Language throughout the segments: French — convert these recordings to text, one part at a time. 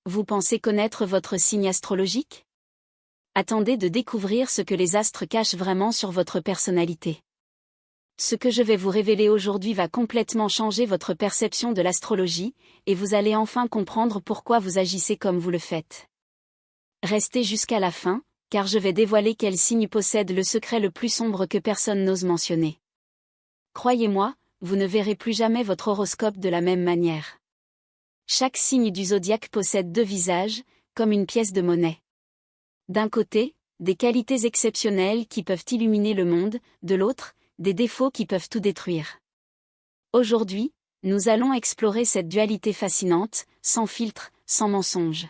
Vous pensez connaître votre signe astrologique? Attendez de découvrir ce que les astres cachent vraiment sur votre personnalité. Ce que je vais vous révéler aujourd'hui va complètement changer votre perception de l'astrologie, et vous allez enfin comprendre pourquoi vous agissez comme vous le faites. Restez jusqu'à la fin, car je vais dévoiler quel signe possède le secret le plus sombre que personne n'ose mentionner. Croyez-moi, vous ne verrez plus jamais votre horoscope de la même manière. Chaque signe du zodiaque possède deux visages, comme une pièce de monnaie. D'un côté, des qualités exceptionnelles qui peuvent illuminer le monde, de l'autre, des défauts qui peuvent tout détruire. Aujourd'hui, nous allons explorer cette dualité fascinante, sans filtre, sans mensonge.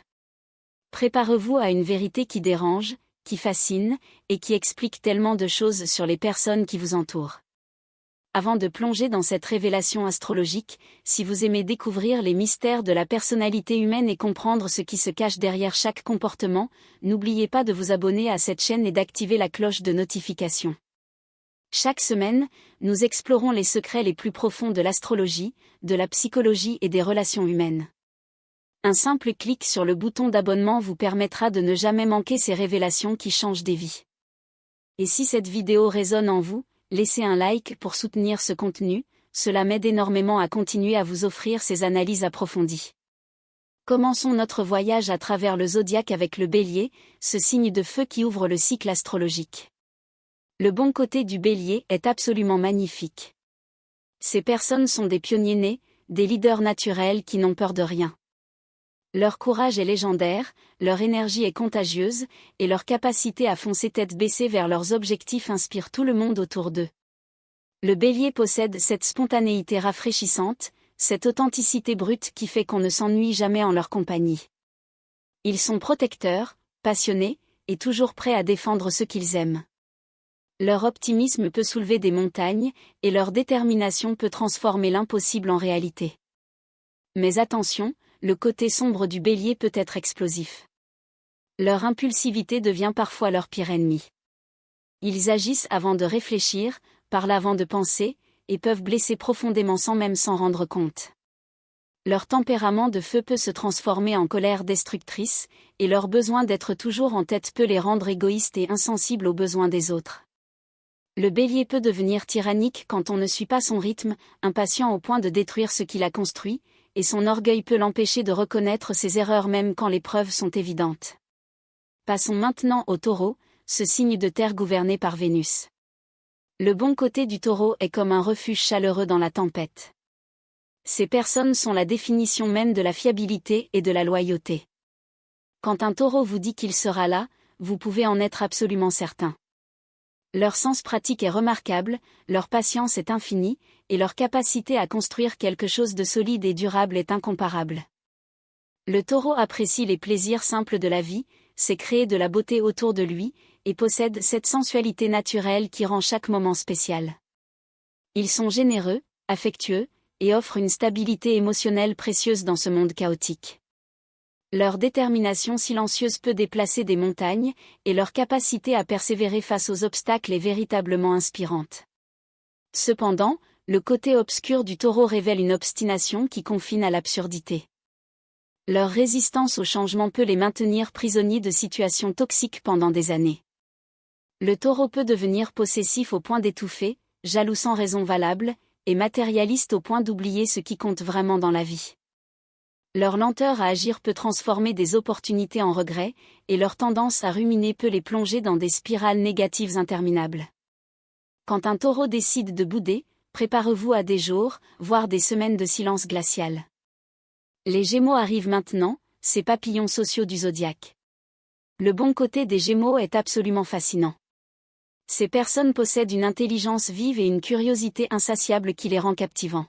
Préparez-vous à une vérité qui dérange, qui fascine, et qui explique tellement de choses sur les personnes qui vous entourent. Avant de plonger dans cette révélation astrologique, si vous aimez découvrir les mystères de la personnalité humaine et comprendre ce qui se cache derrière chaque comportement, n'oubliez pas de vous abonner à cette chaîne et d'activer la cloche de notification. Chaque semaine, nous explorons les secrets les plus profonds de l'astrologie, de la psychologie et des relations humaines. Un simple clic sur le bouton d'abonnement vous permettra de ne jamais manquer ces révélations qui changent des vies. Et si cette vidéo résonne en vous, laissez un like pour soutenir ce contenu, cela m'aide énormément à continuer à vous offrir ces analyses approfondies. Commençons notre voyage à travers le zodiaque avec le Bélier, ce signe de feu qui ouvre le cycle astrologique. Le bon côté du Bélier est absolument magnifique. Ces personnes sont des pionniers nés, des leaders naturels qui n'ont peur de rien. Leur courage est légendaire, leur énergie est contagieuse, et leur capacité à foncer tête baissée vers leurs objectifs inspire tout le monde autour d'eux. Le Bélier possède cette spontanéité rafraîchissante, cette authenticité brute qui fait qu'on ne s'ennuie jamais en leur compagnie. Ils sont protecteurs, passionnés, et toujours prêts à défendre ce qu'ils aiment. Leur optimisme peut soulever des montagnes, et leur détermination peut transformer l'impossible en réalité. Mais attention, le côté sombre du Bélier peut être explosif. Leur impulsivité devient parfois leur pire ennemi. Ils agissent avant de réfléchir, parlent avant de penser, et peuvent blesser profondément sans même s'en rendre compte. Leur tempérament de feu peut se transformer en colère destructrice, et leur besoin d'être toujours en tête peut les rendre égoïstes et insensibles aux besoins des autres. Le Bélier peut devenir tyrannique quand on ne suit pas son rythme, impatient au point de détruire ce qu'il a construit, et son orgueil peut l'empêcher de reconnaître ses erreurs même quand les preuves sont évidentes. Passons maintenant au Taureau, ce signe de terre gouverné par Vénus. Le bon côté du Taureau est comme un refuge chaleureux dans la tempête. Ces personnes sont la définition même de la fiabilité et de la loyauté. Quand un Taureau vous dit qu'il sera là, vous pouvez en être absolument certain. Leur sens pratique est remarquable, leur patience est infinie, et leur capacité à construire quelque chose de solide et durable est incomparable. Le Taureau apprécie les plaisirs simples de la vie, sait créer de la beauté autour de lui, et possède cette sensualité naturelle qui rend chaque moment spécial. Ils sont généreux, affectueux, et offrent une stabilité émotionnelle précieuse dans ce monde chaotique. Leur détermination silencieuse peut déplacer des montagnes, et leur capacité à persévérer face aux obstacles est véritablement inspirante. Cependant, le côté obscur du Taureau révèle une obstination qui confine à l'absurdité. Leur résistance au changement peut les maintenir prisonniers de situations toxiques pendant des années. Le Taureau peut devenir possessif au point d'étouffer, jaloux sans raison valable, et matérialiste au point d'oublier ce qui compte vraiment dans la vie. Leur lenteur à agir peut transformer des opportunités en regrets, et leur tendance à ruminer peut les plonger dans des spirales négatives interminables. Quand un Taureau décide de bouder, préparez-vous à des jours, voire des semaines de silence glacial. Les Gémeaux arrivent maintenant, ces papillons sociaux du zodiaque. Le bon côté des Gémeaux est absolument fascinant. Ces personnes possèdent une intelligence vive et une curiosité insatiable qui les rend captivants.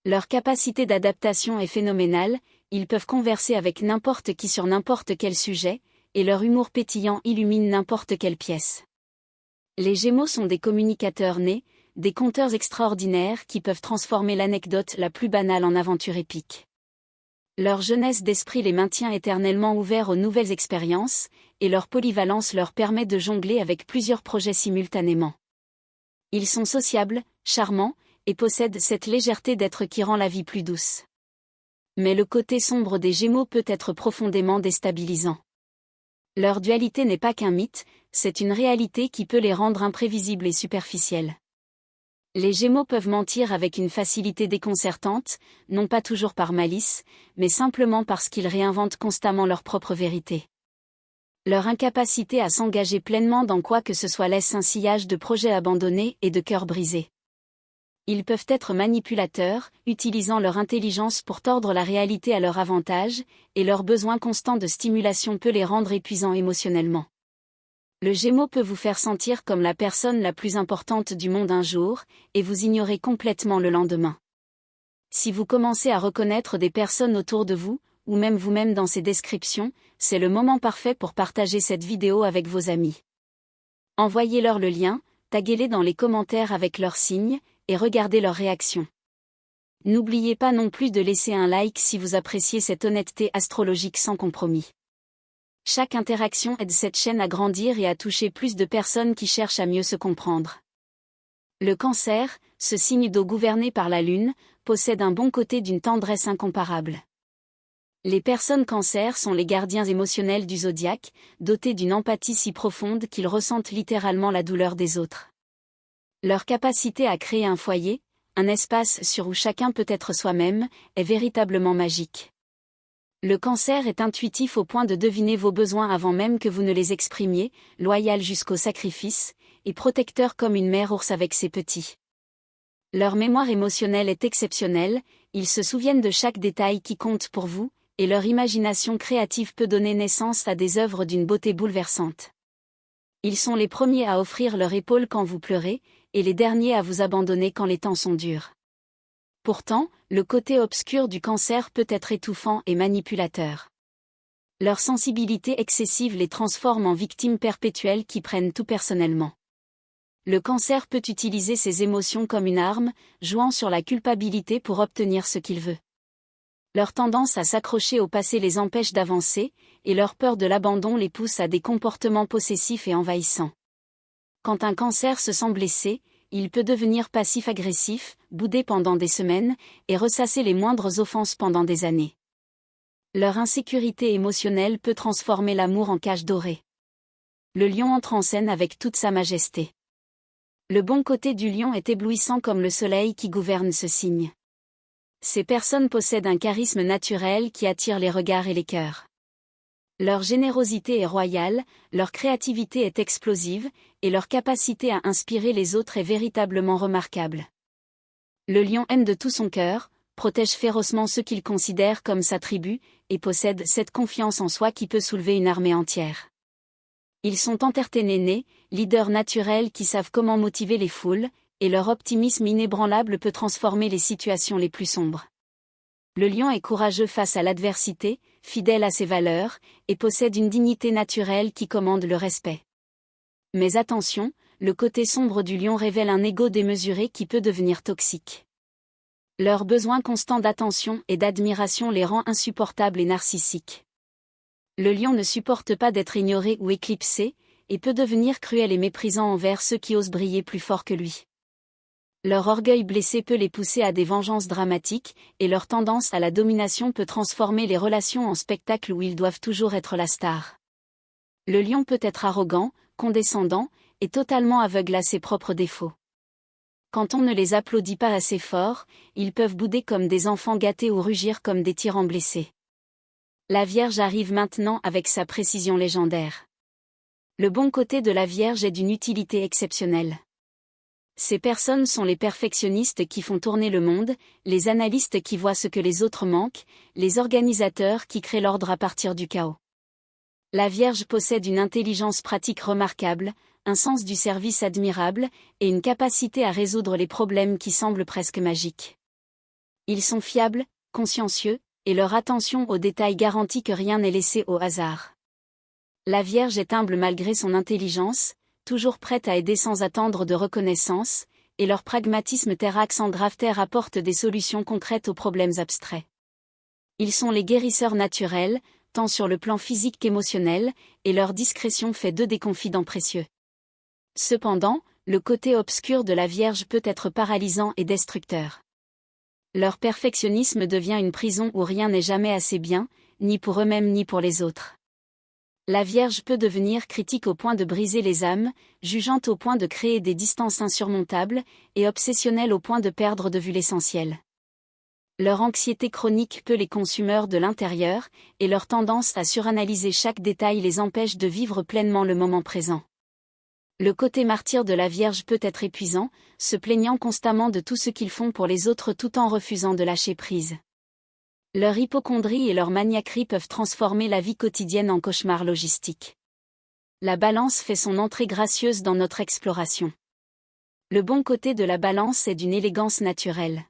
Leur capacité d'adaptation est phénoménale, ils peuvent converser avec n'importe qui sur n'importe quel sujet, et leur humour pétillant illumine n'importe quelle pièce. Les Gémeaux sont des communicateurs nés, des conteurs extraordinaires qui peuvent transformer l'anecdote la plus banale en aventure épique. Leur jeunesse d'esprit les maintient éternellement ouverts aux nouvelles expériences, et leur polyvalence leur permet de jongler avec plusieurs projets simultanément. Ils sont sociables, charmants, et possèdent cette légèreté d'être qui rend la vie plus douce. Mais le côté sombre des Gémeaux peut être profondément déstabilisant. Leur dualité n'est pas qu'un mythe, c'est une réalité qui peut les rendre imprévisibles et superficiels. Les Gémeaux peuvent mentir avec une facilité déconcertante, non pas toujours par malice, mais simplement parce qu'ils réinventent constamment leur propre vérité. Leur incapacité à s'engager pleinement dans quoi que ce soit laisse un sillage de projets abandonnés et de cœurs brisés. Ils peuvent être manipulateurs, utilisant leur intelligence pour tordre la réalité à leur avantage, et leur besoin constant de stimulation peut les rendre épuisants émotionnellement. Le Gémeaux peut vous faire sentir comme la personne la plus importante du monde un jour, et vous ignorer complètement le lendemain. Si vous commencez à reconnaître des personnes autour de vous, ou même vous-même dans ces descriptions, c'est le moment parfait pour partager cette vidéo avec vos amis. Envoyez-leur le lien, taguez-les dans les commentaires avec leurs signes, et regardez leurs réactions. N'oubliez pas non plus de laisser un like si vous appréciez cette honnêteté astrologique sans compromis. Chaque interaction aide cette chaîne à grandir et à toucher plus de personnes qui cherchent à mieux se comprendre. Le Cancer, ce signe d'eau gouverné par la Lune, possède un bon côté d'une tendresse incomparable. Les personnes Cancer sont les gardiens émotionnels du zodiaque, dotés d'une empathie si profonde qu'ils ressentent littéralement la douleur des autres. Leur capacité à créer un foyer, un espace où chacun peut être soi-même, est véritablement magique. Le Cancer est intuitif au point de deviner vos besoins avant même que vous ne les exprimiez, loyal jusqu'au sacrifice, et protecteur comme une mère ours avec ses petits. Leur mémoire émotionnelle est exceptionnelle, ils se souviennent de chaque détail qui compte pour vous, et leur imagination créative peut donner naissance à des œuvres d'une beauté bouleversante. Ils sont les premiers à offrir leur épaule quand vous pleurez, et les derniers à vous abandonner quand les temps sont durs. Pourtant, le côté obscur du Cancer peut être étouffant et manipulateur. Leur sensibilité excessive les transforme en victimes perpétuelles qui prennent tout personnellement. Le Cancer peut utiliser ses émotions comme une arme, jouant sur la culpabilité pour obtenir ce qu'il veut. Leur tendance à s'accrocher au passé les empêche d'avancer, et leur peur de l'abandon les pousse à des comportements possessifs et envahissants. Quand un Cancer se sent blessé, il peut devenir passif-agressif, bouder pendant des semaines, et ressasser les moindres offenses pendant des années. Leur insécurité émotionnelle peut transformer l'amour en cage dorée. Le Lion entre en scène avec toute sa majesté. Le bon côté du Lion est éblouissant comme le soleil qui gouverne ce signe. Ces personnes possèdent un charisme naturel qui attire les regards et les cœurs. Leur générosité est royale, leur créativité est explosive, et leur capacité à inspirer les autres est véritablement remarquable. Le Lion aime de tout son cœur, protège férocement ceux qu'il considère comme sa tribu, et possède cette confiance en soi qui peut soulever une armée entière. Ils sont entertainés, leaders naturels qui savent comment motiver les foules, et leur optimisme inébranlable peut transformer les situations les plus sombres. Le Lion est courageux face à l'adversité, fidèle à ses valeurs, et possède une dignité naturelle qui commande le respect. Mais attention, le côté sombre du Lion révèle un ego démesuré qui peut devenir toxique. Leur besoin constant d'attention et d'admiration les rend insupportables et narcissiques. Le Lion ne supporte pas d'être ignoré ou éclipsé, et peut devenir cruel et méprisant envers ceux qui osent briller plus fort que lui. Leur orgueil blessé peut les pousser à des vengeances dramatiques, et leur tendance à la domination peut transformer les relations en spectacle où ils doivent toujours être la star. Le Lion peut être arrogant, condescendant, et totalement aveugle à ses propres défauts. Quand on ne les applaudit pas assez fort, ils peuvent bouder comme des enfants gâtés ou rugir comme des tyrans blessés. La Vierge arrive maintenant avec sa précision légendaire. Le bon côté de la Vierge est d'une utilité exceptionnelle. Ces personnes sont les perfectionnistes qui font tourner le monde, les analystes qui voient ce que les autres manquent, les organisateurs qui créent l'ordre à partir du chaos. La Vierge possède une intelligence pratique remarquable, un sens du service admirable, et une capacité à résoudre les problèmes qui semblent presque magiques. Ils sont fiables, consciencieux, et leur attention aux détails garantit que rien n'est laissé au hasard. La Vierge est humble malgré son intelligence, toujours prête à aider sans attendre de reconnaissance, et leur pragmatisme terre-axe en grave-terre apporte des solutions concrètes aux problèmes abstraits. Ils sont les guérisseurs naturels, tant sur le plan physique qu'émotionnel, et leur discrétion fait d'eux des confidents précieux. Cependant, le côté obscur de la Vierge peut être paralysant et destructeur. Leur perfectionnisme devient une prison où rien n'est jamais assez bien, ni pour eux-mêmes ni pour les autres. La Vierge peut devenir critique au point de briser les âmes, jugeante au point de créer des distances insurmontables, et obsessionnelle au point de perdre de vue l'essentiel. Leur anxiété chronique peut les consumer de l'intérieur, et leur tendance à suranalyser chaque détail les empêche de vivre pleinement le moment présent. Le côté martyr de la Vierge peut être épuisant, se plaignant constamment de tout ce qu'ils font pour les autres tout en refusant de lâcher prise. Leur hypocondrie et leur maniaquerie peuvent transformer la vie quotidienne en cauchemar logistique. La Balance fait son entrée gracieuse dans notre exploration. Le bon côté de la Balance est d'une élégance naturelle.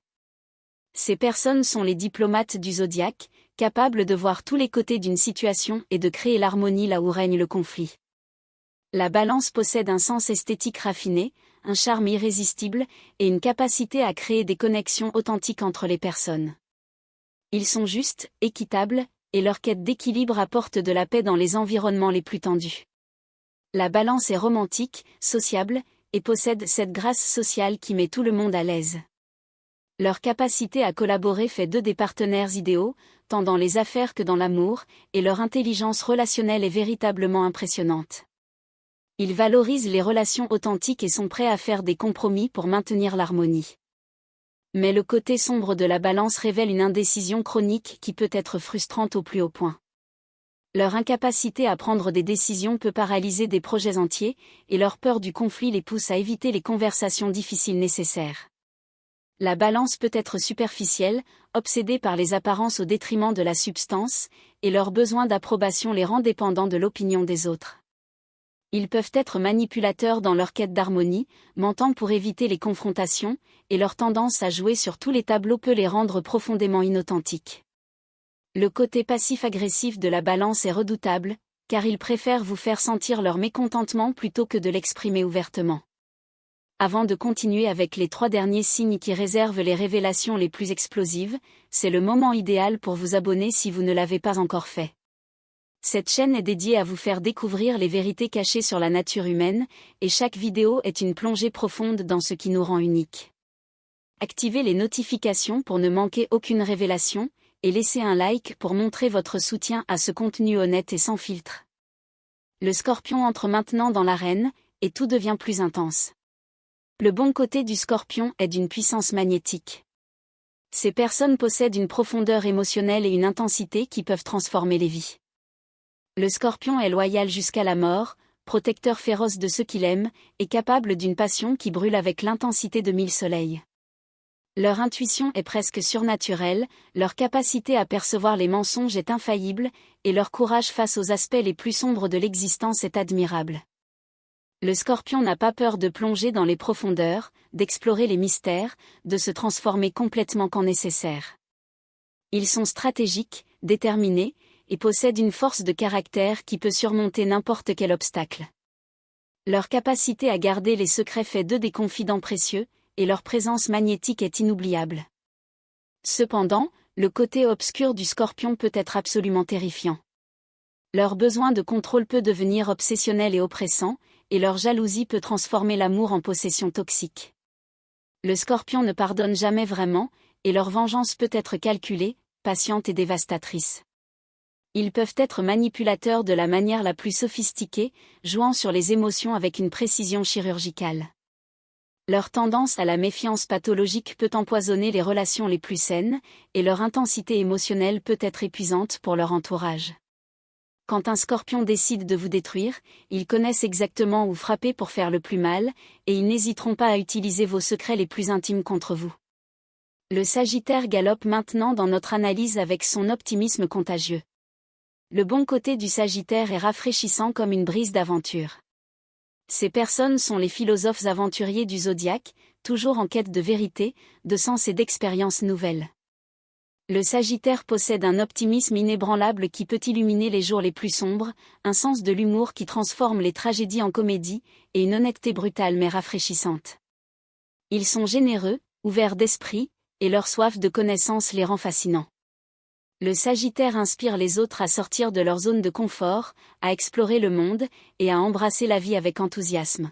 Ces personnes sont les diplomates du zodiaque, capables de voir tous les côtés d'une situation et de créer l'harmonie là où règne le conflit. La Balance possède un sens esthétique raffiné, un charme irrésistible, et une capacité à créer des connexions authentiques entre les personnes. Ils sont justes, équitables, et leur quête d'équilibre apporte de la paix dans les environnements les plus tendus. La Balance est romantique, sociable, et possède cette grâce sociale qui met tout le monde à l'aise. Leur capacité à collaborer fait d'eux des partenaires idéaux, tant dans les affaires que dans l'amour, et leur intelligence relationnelle est véritablement impressionnante. Ils valorisent les relations authentiques et sont prêts à faire des compromis pour maintenir l'harmonie. Mais le côté sombre de la Balance révèle une indécision chronique qui peut être frustrante au plus haut point. Leur incapacité à prendre des décisions peut paralyser des projets entiers, et leur peur du conflit les pousse à éviter les conversations difficiles nécessaires. La Balance peut être superficielle, obsédée par les apparences au détriment de la substance, et leur besoin d'approbation les rend dépendants de l'opinion des autres. Ils peuvent être manipulateurs dans leur quête d'harmonie, mentant pour éviter les confrontations, et leur tendance à jouer sur tous les tableaux peut les rendre profondément inauthentiques. Le côté passif-agressif de la Balance est redoutable, car ils préfèrent vous faire sentir leur mécontentement plutôt que de l'exprimer ouvertement. Avant de continuer avec les 3 derniers signes qui réservent les révélations les plus explosives, c'est le moment idéal pour vous abonner si vous ne l'avez pas encore fait. Cette chaîne est dédiée à vous faire découvrir les vérités cachées sur la nature humaine, et chaque vidéo est une plongée profonde dans ce qui nous rend uniques. Activez les notifications pour ne manquer aucune révélation, et laissez un like pour montrer votre soutien à ce contenu honnête et sans filtre. Le Scorpion entre maintenant dans l'arène, et tout devient plus intense. Le bon côté du Scorpion est d'une puissance magnétique. Ces personnes possèdent une profondeur émotionnelle et une intensité qui peuvent transformer les vies. Le Scorpion est loyal jusqu'à la mort, protecteur féroce de ceux qu'il aime, et capable d'une passion qui brûle avec l'intensité de 1000 soleils. Leur intuition est presque surnaturelle, leur capacité à percevoir les mensonges est infaillible, et leur courage face aux aspects les plus sombres de l'existence est admirable. Le Scorpion n'a pas peur de plonger dans les profondeurs, d'explorer les mystères, de se transformer complètement quand nécessaire. Ils sont stratégiques, déterminés, et possèdent une force de caractère qui peut surmonter n'importe quel obstacle. Leur capacité à garder les secrets fait d'eux des confidents précieux, et leur présence magnétique est inoubliable. Cependant, le côté obscur du Scorpion peut être absolument terrifiant. Leur besoin de contrôle peut devenir obsessionnel et oppressant, et leur jalousie peut transformer l'amour en possession toxique. Le Scorpion ne pardonne jamais vraiment, et leur vengeance peut être calculée, patiente et dévastatrice. Ils peuvent être manipulateurs de la manière la plus sophistiquée, jouant sur les émotions avec une précision chirurgicale. Leur tendance à la méfiance pathologique peut empoisonner les relations les plus saines, et leur intensité émotionnelle peut être épuisante pour leur entourage. Quand un Scorpion décide de vous détruire, ils connaissent exactement où frapper pour faire le plus mal, et ils n'hésiteront pas à utiliser vos secrets les plus intimes contre vous. Le Sagittaire galope maintenant dans notre analyse avec son optimisme contagieux. Le bon côté du Sagittaire est rafraîchissant comme une brise d'aventure. Ces personnes sont les philosophes aventuriers du zodiaque, toujours en quête de vérité, de sens et d'expériences nouvelles. Le Sagittaire possède un optimisme inébranlable qui peut illuminer les jours les plus sombres, un sens de l'humour qui transforme les tragédies en comédie, et une honnêteté brutale mais rafraîchissante. Ils sont généreux, ouverts d'esprit, et leur soif de connaissance les rend fascinants. Le Sagittaire inspire les autres à sortir de leur zone de confort, à explorer le monde, et à embrasser la vie avec enthousiasme.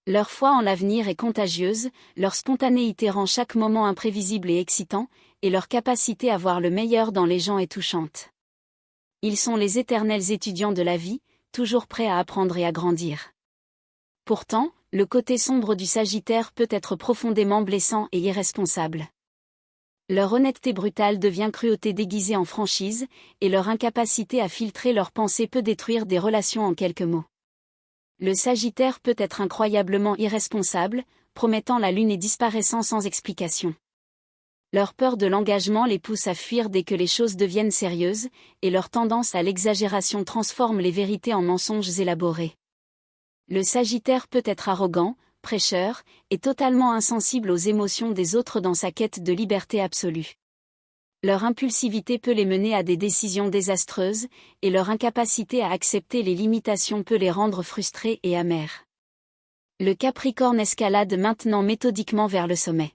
Leur foi en l'avenir est contagieuse, leur spontanéité rend chaque moment imprévisible et excitant, et leur capacité à voir le meilleur dans les gens est touchante. Ils sont les éternels étudiants de la vie, toujours prêts à apprendre et à grandir. Pourtant, le côté sombre du Sagittaire peut être profondément blessant et irresponsable. Leur honnêteté brutale devient cruauté déguisée en franchise, et leur incapacité à filtrer leurs pensées peut détruire des relations en quelques mots. Le Sagittaire peut être incroyablement irresponsable, promettant la lune et disparaissant sans explication. Leur peur de l'engagement les pousse à fuir dès que les choses deviennent sérieuses, et leur tendance à l'exagération transforme les vérités en mensonges élaborés. Le Sagittaire peut être arrogant, prêcheur, et totalement insensible aux émotions des autres dans sa quête de liberté absolue. Leur impulsivité peut les mener à des décisions désastreuses, et leur incapacité à accepter les limitations peut les rendre frustrés et amers. Le Capricorne escalade maintenant méthodiquement vers le sommet.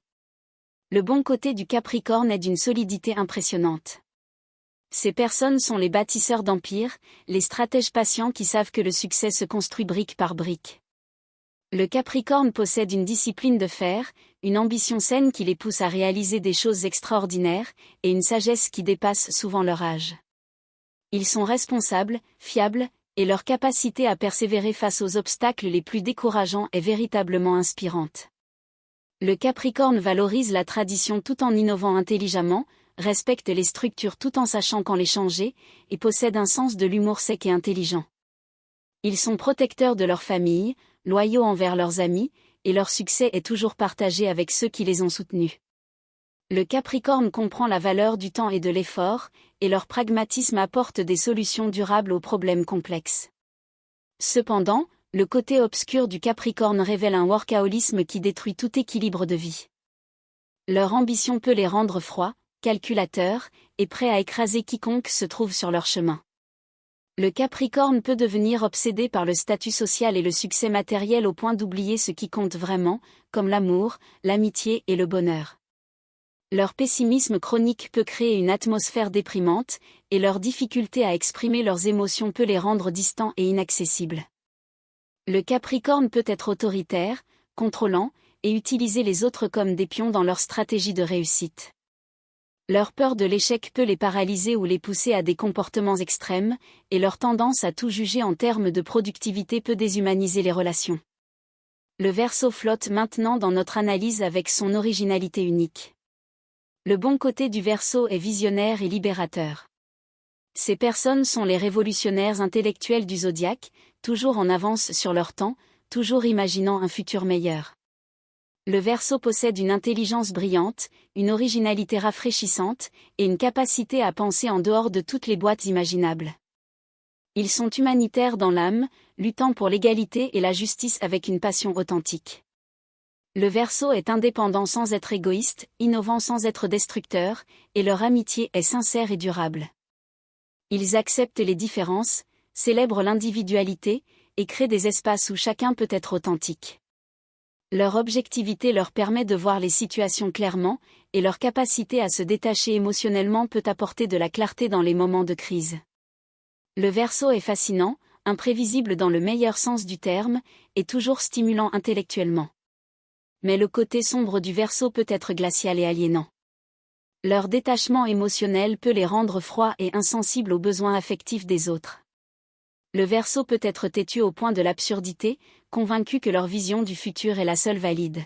Le bon côté du Capricorne est d'une solidité impressionnante. Ces personnes sont les bâtisseurs d'empires, les stratèges patients qui savent que le succès se construit brique par brique. Le Capricorne possède une discipline de fer, une ambition saine qui les pousse à réaliser des choses extraordinaires, et une sagesse qui dépasse souvent leur âge. Ils sont responsables, fiables, et leur capacité à persévérer face aux obstacles les plus décourageants est véritablement inspirante. Le Capricorne valorise la tradition tout en innovant intelligemment, respecte les structures tout en sachant quand les changer, et possède un sens de l'humour sec et intelligent. Ils sont protecteurs de leur famille, loyaux envers leurs amis, et leur succès est toujours partagé avec ceux qui les ont soutenus. Le Capricorne comprend la valeur du temps et de l'effort, et leur pragmatisme apporte des solutions durables aux problèmes complexes. Cependant, le côté obscur du Capricorne révèle un workaholisme qui détruit tout équilibre de vie. Leur ambition peut les rendre froids, calculateurs, et prêts à écraser quiconque se trouve sur leur chemin. Le Capricorne peut devenir obsédé par le statut social et le succès matériel au point d'oublier ce qui compte vraiment, comme l'amour, l'amitié et le bonheur. Leur pessimisme chronique peut créer une atmosphère déprimante, et leur difficulté à exprimer leurs émotions peut les rendre distants et inaccessibles. Le Capricorne peut être autoritaire, contrôlant, et utiliser les autres comme des pions dans leur stratégie de réussite. Leur peur de l'échec peut les paralyser ou les pousser à des comportements extrêmes, et leur tendance à tout juger en termes de productivité peut déshumaniser les relations. Le Verseau flotte maintenant dans notre analyse avec son originalité unique. Le bon côté du Verseau est visionnaire et libérateur. Ces personnes sont les révolutionnaires intellectuels du zodiaque, toujours en avance sur leur temps, toujours imaginant un futur meilleur. Le Verseau possède une intelligence brillante, une originalité rafraîchissante, et une capacité à penser en dehors de toutes les boîtes imaginables. Ils sont humanitaires dans l'âme, luttant pour l'égalité et la justice avec une passion authentique. Le Verseau est indépendant sans être égoïste, innovant sans être destructeur, et leur amitié est sincère et durable. Ils acceptent les différences, célèbrent l'individualité, et créent des espaces où chacun peut être authentique. Leur objectivité leur permet de voir les situations clairement, et leur capacité à se détacher émotionnellement peut apporter de la clarté dans les moments de crise. Le Verseau est fascinant, imprévisible dans le meilleur sens du terme, et toujours stimulant intellectuellement. Mais le côté sombre du Verseau peut être glacial et aliénant. Leur détachement émotionnel peut les rendre froids et insensibles aux besoins affectifs des autres. Le Verseau peut être têtu au point de l'absurdité, convaincu que leur vision du futur est la seule valide.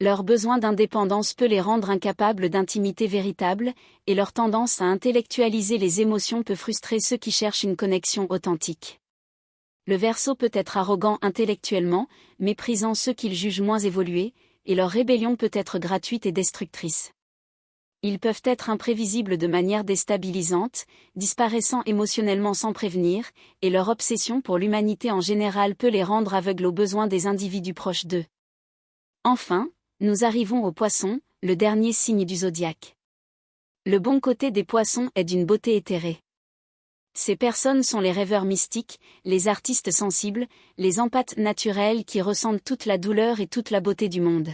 Leur besoin d'indépendance peut les rendre incapables d'intimité véritable, et leur tendance à intellectualiser les émotions peut frustrer ceux qui cherchent une connexion authentique. Le Verseau peut être arrogant intellectuellement, méprisant ceux qu'ils jugent moins évolués, et leur rébellion peut être gratuite et destructrice. Ils peuvent être imprévisibles de manière déstabilisante, disparaissant émotionnellement sans prévenir, et leur obsession pour l'humanité en général peut les rendre aveugles aux besoins des individus proches d'eux. Enfin, nous arrivons aux Poissons, le dernier signe du zodiaque. Le bon côté des Poissons est d'une beauté éthérée. Ces personnes sont les rêveurs mystiques, les artistes sensibles, les empathes naturels qui ressentent toute la douleur et toute la beauté du monde.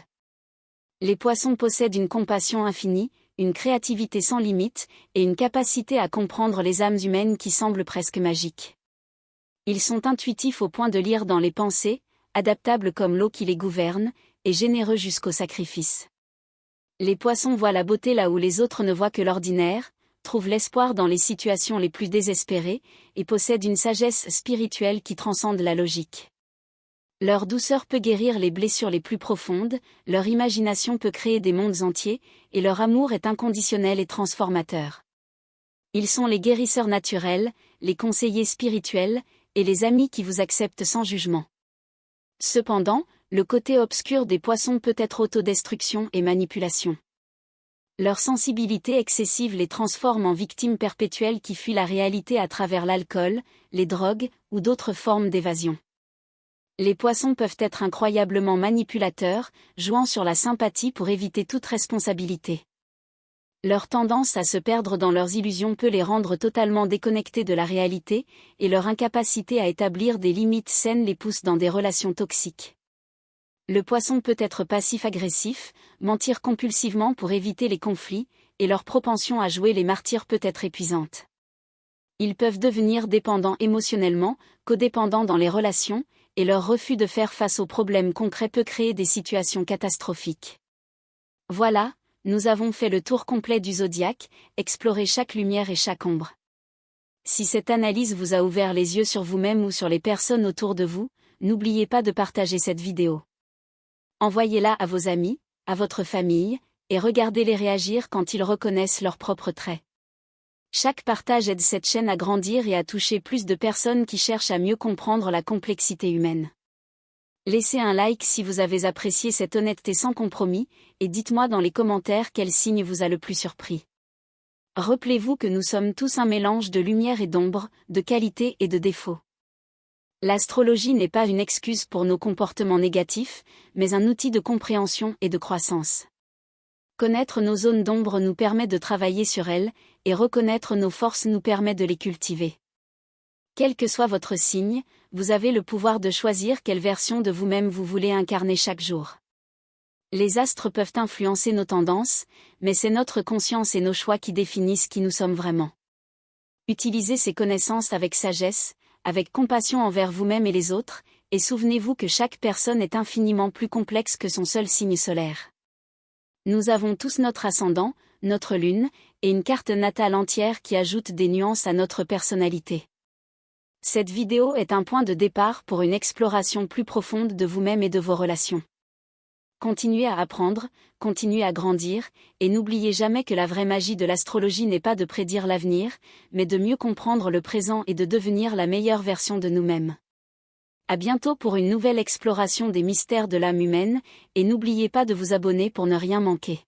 Les Poissons possèdent une compassion infinie, une créativité sans limite, et une capacité à comprendre les âmes humaines qui semblent presque magiques. Ils sont intuitifs au point de lire dans les pensées, adaptables comme l'eau qui les gouverne, et généreux jusqu'au sacrifice. Les poissons voient la beauté là où les autres ne voient que l'ordinaire, trouvent l'espoir dans les situations les plus désespérées, et possèdent une sagesse spirituelle qui transcende la logique. Leur douceur peut guérir les blessures les plus profondes, leur imagination peut créer des mondes entiers, et leur amour est inconditionnel et transformateur. Ils sont les guérisseurs naturels, les conseillers spirituels, et les amis qui vous acceptent sans jugement. Cependant, le côté obscur des poissons peut être autodestruction et manipulation. Leur sensibilité excessive les transforme en victimes perpétuelles qui fuient la réalité à travers l'alcool, les drogues, ou d'autres formes d'évasion. Les poissons peuvent être incroyablement manipulateurs, jouant sur la sympathie pour éviter toute responsabilité. Leur tendance à se perdre dans leurs illusions peut les rendre totalement déconnectés de la réalité, et leur incapacité à établir des limites saines les pousse dans des relations toxiques. Le poisson peut être passif-agressif, mentir compulsivement pour éviter les conflits, et leur propension à jouer les martyrs peut être épuisante. Ils peuvent devenir dépendants émotionnellement, codépendants dans les relations, et leur refus de faire face aux problèmes concrets peut créer des situations catastrophiques. Voilà, nous avons fait le tour complet du zodiaque, exploré chaque lumière et chaque ombre. Si cette analyse vous a ouvert les yeux sur vous-même ou sur les personnes autour de vous, n'oubliez pas de partager cette vidéo. Envoyez-la à vos amis, à votre famille, et regardez-les réagir quand ils reconnaissent leurs propres traits. Chaque partage aide cette chaîne à grandir et à toucher plus de personnes qui cherchent à mieux comprendre la complexité humaine. Laissez un like si vous avez apprécié cette honnêteté sans compromis, et dites-moi dans les commentaires quel signe vous a le plus surpris. Rappelez-vous que nous sommes tous un mélange de lumière et d'ombre, de qualité et de défaut. L'astrologie n'est pas une excuse pour nos comportements négatifs, mais un outil de compréhension et de croissance. Connaître nos zones d'ombre nous permet de travailler sur elles, et reconnaître nos forces nous permet de les cultiver. Quel que soit votre signe, vous avez le pouvoir de choisir quelle version de vous-même vous voulez incarner chaque jour. Les astres peuvent influencer nos tendances, mais c'est notre conscience et nos choix qui définissent qui nous sommes vraiment. Utilisez ces connaissances avec sagesse, avec compassion envers vous-même et les autres, et souvenez-vous que chaque personne est infiniment plus complexe que son seul signe solaire. Nous avons tous notre ascendant, notre lune, et une carte natale entière qui ajoute des nuances à notre personnalité. Cette vidéo est un point de départ pour une exploration plus profonde de vous-même et de vos relations. Continuez à apprendre, continuez à grandir, et n'oubliez jamais que la vraie magie de l'astrologie n'est pas de prédire l'avenir, mais de mieux comprendre le présent et de devenir la meilleure version de nous-mêmes. À bientôt pour une nouvelle exploration des mystères de l'âme humaine, et n'oubliez pas de vous abonner pour ne rien manquer.